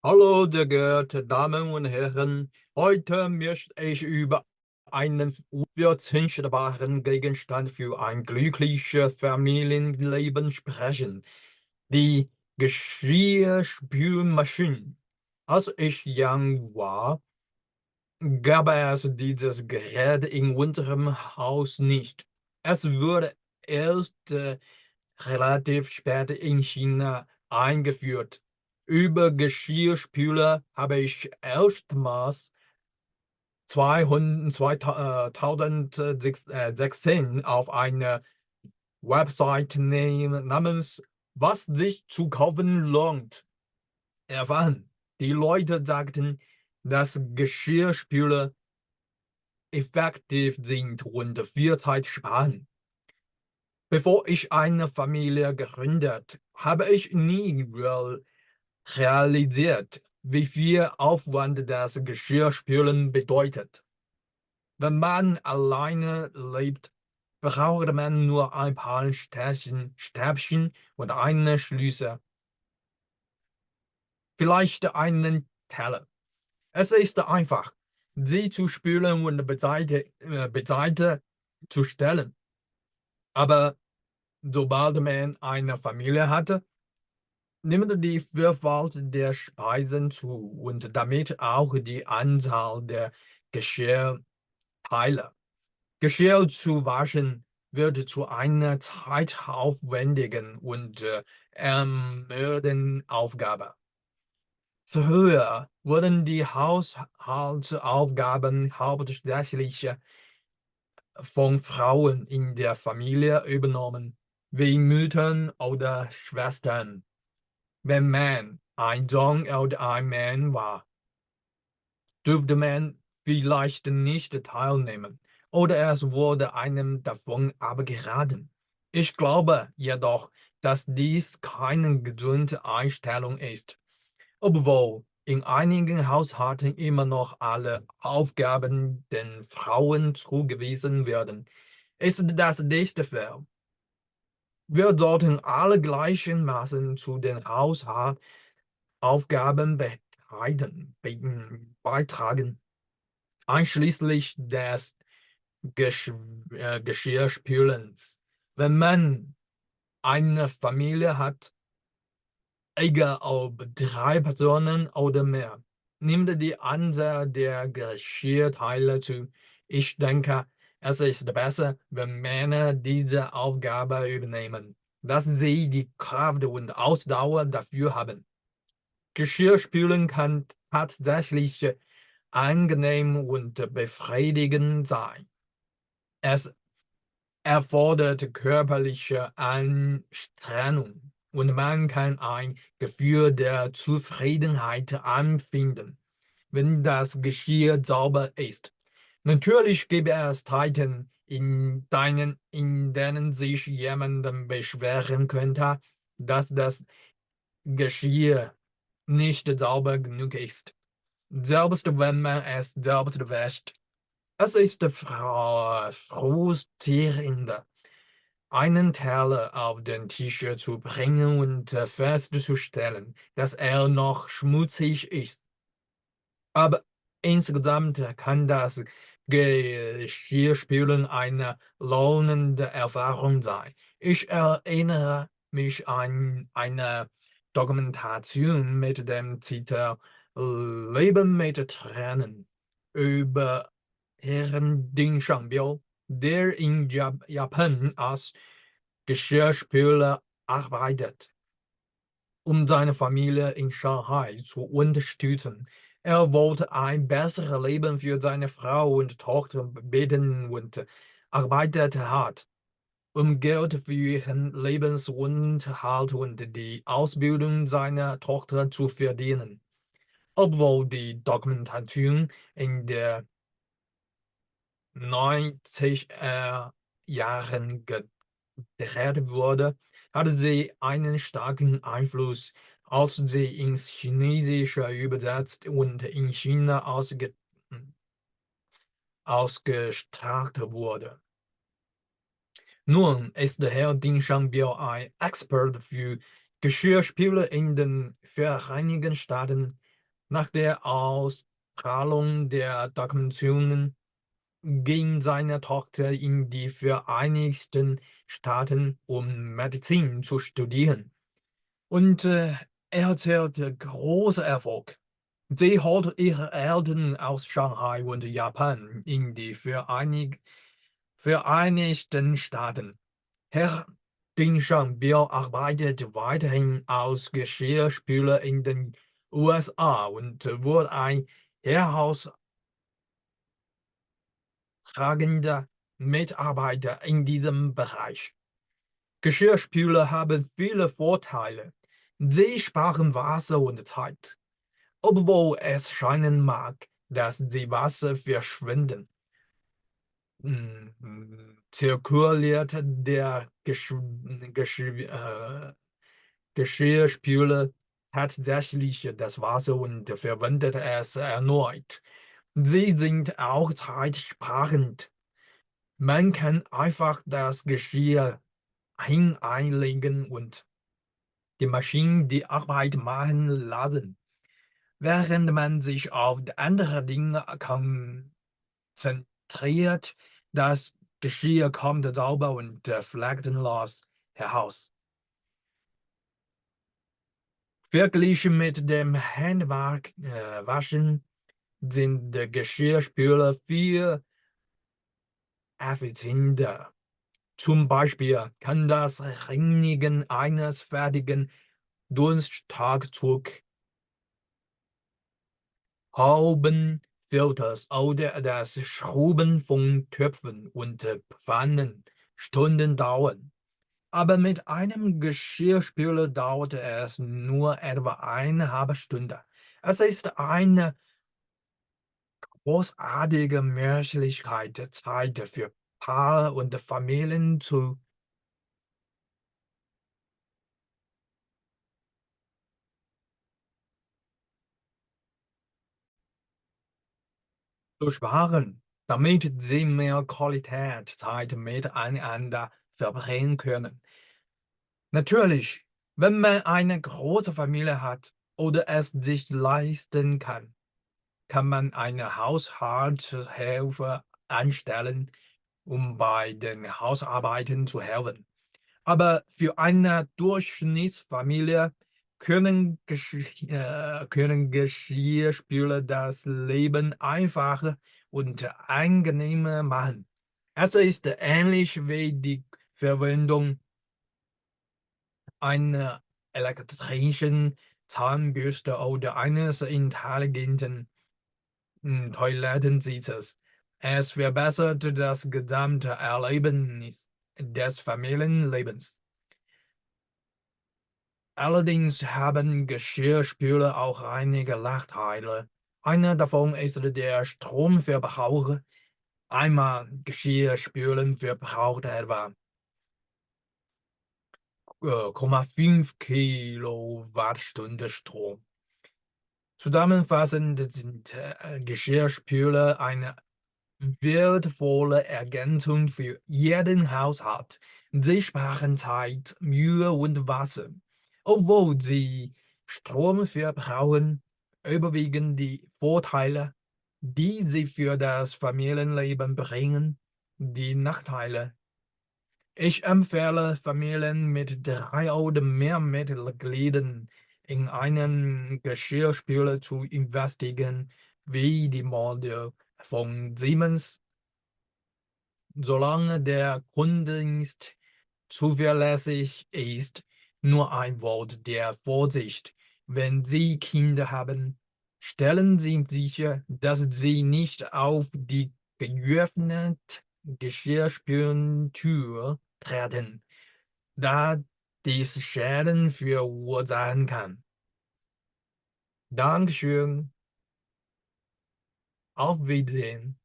Hallo, sehr geehrte Damen und Herren. Heute möchte ich über einen unverzichtbaren Gegenstand für ein glückliches Familienleben sprechen. Die Geschirrspülmaschine. Als ich jung war, gab es dieses Gerät in unserem Haus nicht. Es wurde erst relativ spät in China eingeführt. Über Geschirrspüler habe ich erstmals 2016 auf einer Website namens Was sich zu kaufen lohnt erfahren. Die Leute sagten, dass Geschirrspüler effektiv sind und viel Zeit sparen. Bevor ich eine Familie gründet, habe ich nie realisiert, wie viel Aufwand das Geschirrspülen bedeutet. Wenn man alleine lebt, braucht man nur ein paar Stäbchen und eine Schlüssel, vielleicht einen Teller. Es ist einfach, sie zu spülen und beiseite zu stellen. Aber sobald man eine Familie hatte, nimmt die Vielfalt der Speisen zu und damit auch die Anzahl der Geschirrteile. Geschirr zu waschen wird zu einer zeitaufwendigen und ermüdenden Aufgabe. Früher wurden die Haushaltsaufgaben hauptsächlich von Frauen in der Familie übernommen, wie Müttern oder Schwestern. Wenn man ein Sohn oder ein Mann war, durfte man vielleicht nicht teilnehmen oder es wurde einem davon abgeraten. Ich glaube jedoch, dass dies keine gesunde Einstellung ist. Obwohl in einigen Haushalten immer noch alle Aufgaben den Frauen zugewiesen werden, ist das nicht der Fall. Wir sollten alle gleichermaßen zu den Haushaltsaufgaben beitragen, einschließlich des Geschirrspülens. Wenn man eine Familie hat, egal ob drei Personen oder mehr, nimmt die Anzahl der Geschirrteile zu. Ich denke, es ist besser, wenn Männer diese Aufgabe übernehmen, dass sie die Kraft und Ausdauer dafür haben. Geschirrspülen kann tatsächlich angenehm und befriedigend sein. Es erfordert körperliche Anstrengung und man kann ein Gefühl der Zufriedenheit empfinden, wenn das Geschirr sauber ist. Natürlich gibt es Zeiten, in denen sich jemand beschweren könnte, dass das Geschirr nicht sauber genug ist. Selbst wenn man es selbst wäscht. Es ist frustrierend, einen Teller auf den Tisch zu bringen und festzustellen, dass er noch schmutzig ist. Aber insgesamt kann das Geschirrspülen eine lohnende Erfahrung sein. Ich erinnere mich an eine Dokumentation mit dem Titel Leben mit Tränen über Herrn Ding Shangbiao, der in Japan als Geschirrspüler arbeitet, um seine Familie in Shanghai zu unterstützen. Er wollte ein besseres Leben für seine Frau und Tochter beten und arbeitete hart, um Geld für ihren Lebensunterhalt und die Ausbildung seiner Tochter zu verdienen. Obwohl die Dokumentation in der 90er Jahren gedreht wurde, hatte sie einen starken Einfluss, als sie ins Chinesische übersetzt und in China ausgestrahlt wurde. Nun ist Herr Ding Shangbiao ein Experte für Geschirrspüler in den Vereinigten Staaten. Nach der Ausstrahlung der Dokumentationen ging seine Tochter in die Vereinigten Staaten, um Medizin zu studieren. Und er erzählte großer Erfolg. Sie hat ihre Eltern aus Shanghai und Japan in die Vereinigten Staaten. Herr Dingshang-Bill arbeitet weiterhin als Geschirrspüler in den USA und wurde ein herausragender Mitarbeiter in diesem Bereich. Geschirrspüler haben viele Vorteile. Sie sparen Wasser und Zeit, obwohl es scheinen mag, dass sie Wasser verschwenden. Zirkuliert der Geschirrspüler tatsächlich das Wasser und verwendet es erneut. Sie sind auch zeitsparend. Man kann einfach das Geschirr hineinlegen und die Maschine die Arbeit machen lassen, während man sich auf andere Dinge konzentriert. Das Geschirr kommt sauber und fleckenlos heraus. Verglichen mit dem Händewaschen sind die Geschirrspüler viel effizienter. Zum Beispiel kann das Reinigen eines fertigen Dunstabzugs, Haubenfilters oder das Schrubben von Töpfen und Pfannen Stunden dauern. Aber mit einem Geschirrspüler dauert es nur etwa eine halbe Stunde. Es ist eine großartige Möglichkeit, Zeit für Paare und Familien zu sparen, damit sie mehr Qualität Zeit miteinander verbringen können. Natürlich, wenn man eine große Familie hat oder es sich leisten kann, kann man eine Haushaltshilfe anstellen, um bei den Hausarbeiten zu helfen. Aber für eine Durchschnittsfamilie können Geschirrspüler das Leben einfacher und angenehmer machen. Es ist ähnlich wie die Verwendung einer elektrischen Zahnbürste oder eines intelligenten Toilettensitzes. Es verbessert das gesamte Erlebnis des Familienlebens. Allerdings haben Geschirrspüler auch einige Nachteile. Einer davon ist der Stromverbrauch. Einmal Geschirrspülen verbraucht etwa 0,5 Kilowattstunde Strom. Zusammenfassend sind Geschirrspüler eine wertvolle Ergänzung für jeden Haushalt. Sie sparen Zeit, Mühe und Wasser. Obwohl sie Strom verbrauchen, überwiegen die Vorteile, die sie für das Familienleben bringen, die Nachteile. Ich empfehle Familien mit 3 oder mehr Mitgliedern in einen Geschirrspüler zu investieren, wie die Modell von Siemens, solange der Kundendienst zuverlässig ist. Nur ein Wort der Vorsicht. Wenn Sie Kinder haben, stellen Sie sicher, dass sie nicht auf die geöffnete Geschirrspültür treten, da dies Schäden verursachen kann. Dankeschön. Auf Wiedersehen.